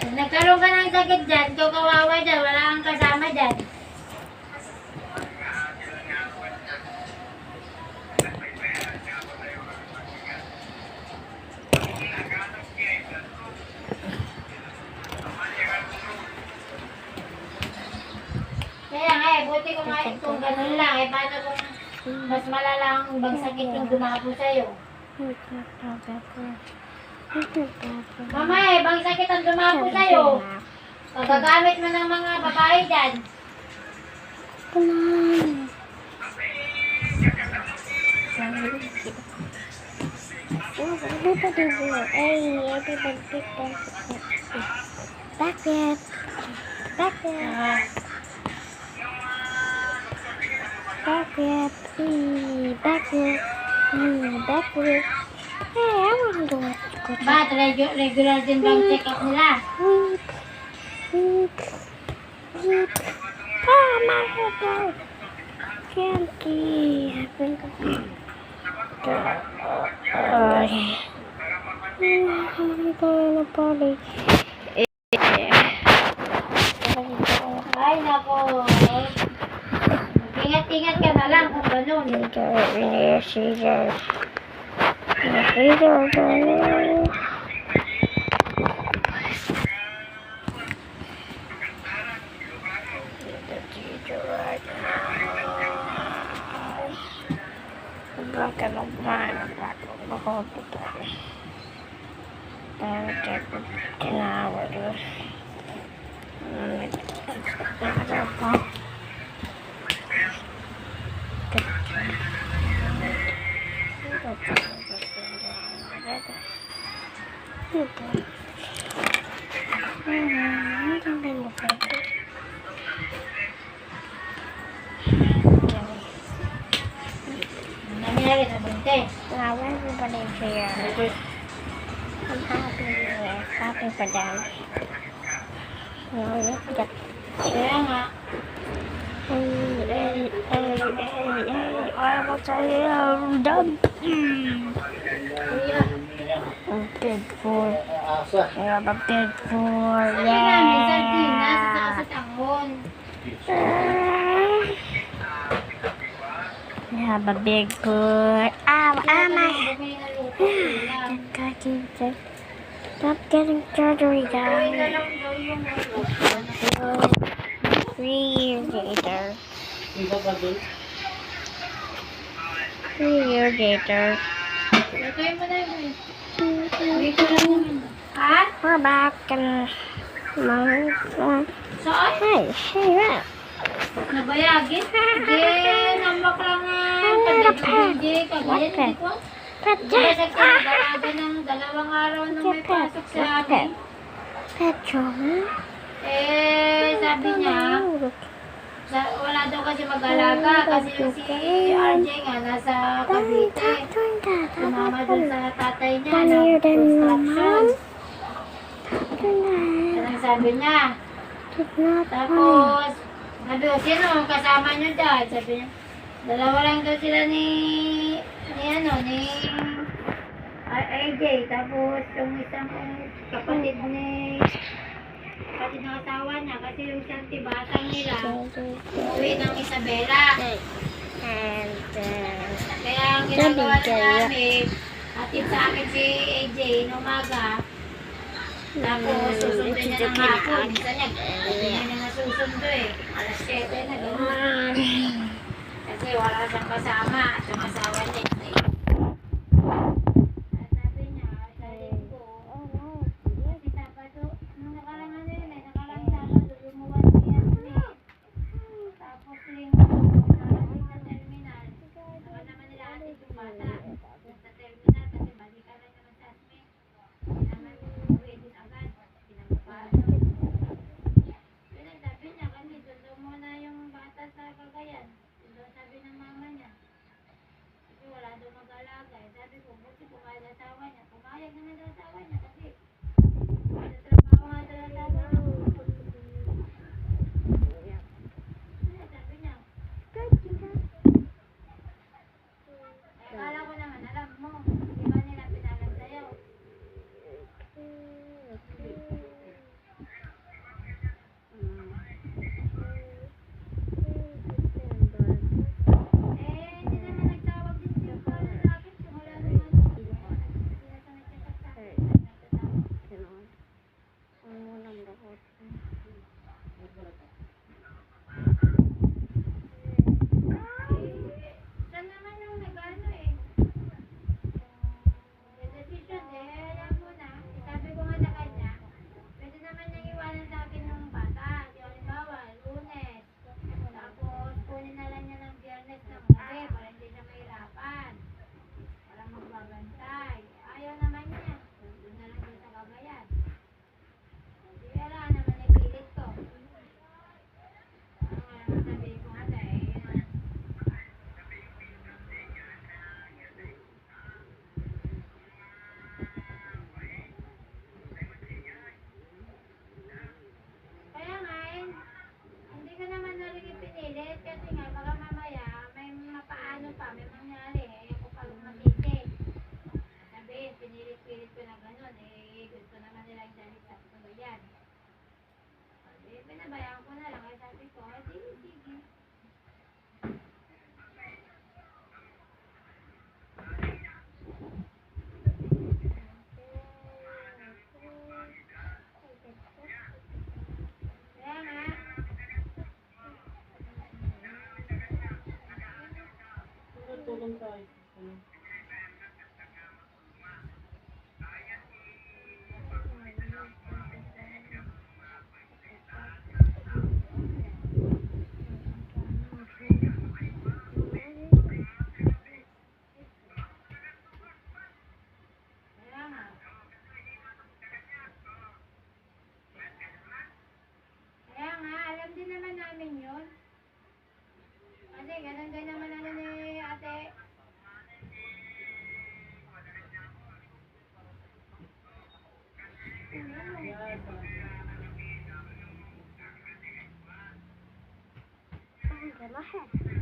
Kung nagkaroon ka ng sakit dyan, ikaw kawawa dyan, wala kang kasama dyan. Kaya nga buti kung ganun lang, paano kung mas malalang bang sakit yung dumapo sa'yo? Mama bang sakit ang dumapo sa'yo? Pagagamit mo ng mga babae dyan. Everybody will. Hey, everybody pick them. Backward. Backward. Backward. Backward. Backward. Hey, I want to do it. Ba't regular din bang check-up nila? Oh, my head broke. Candy. I think I'm party. Ay, nako. Ingat-ingat ka na lang kung ganun. Broken of mine, back of the whole today. I'll take 10 hours. Nangyari sa bunte. Now everybody's here. I'm happy here. Happy for them. Kaya nga. I will say I'm done. I'm dead for. I'm dead for. Sabi namin, sardinas, saka sa tangon. I have a big foot. Ow, my. Stop getting surgery, guys. 3 years later. 3 years later. Lutuin mo na yun. Dito lang naman. Ha? We're back and Saan? hey, yeah. Nabayagin? Hindi, nambak lang nga. Hindi, kagayan, hindi ko. Diba sa kinagalaga ng 2 araw nung may pasok sa amin? Petrol. Sabi niya, wala daw kasi mag-alaga kasi yung si RJ nga nasa Cavite. Sumama dun sa tatay niya na construction. Yan ang sabi niya. Tapos, sabi ko, sino ang kasama niyo dyan? Sabi niya, 2 lang daw sila ni AJ. Tapos, yung isang kapatid ng asawa niya, kasi yung isang tibatang nila, uwi ng Isabela. Kaya ang ginagawa na namin, atid sa akin si AJ in umaga. Tapos, susundin niya ng hapon. Minsan niya nasusundo Alas 7 na gano'n. Kasi wala siyang kasama at yung asawa niya. Sabi niya, sabi ko, kasi Sabado, nung nakalang nakalang Sabado, lumuwan niya. Tapos Linggo, narating sa terminal. Naman naman nila atin yung bata. Sa terminal, kasi balikan lang naman sa asme. Naman uwi din agad. Pinagpapaan. Sabi niya, kasi doon muna yung bata sa Cagayan. Doon sabi ng mama niya. Kasi wala daw ganun din naman ano ni ate. Ang galahe.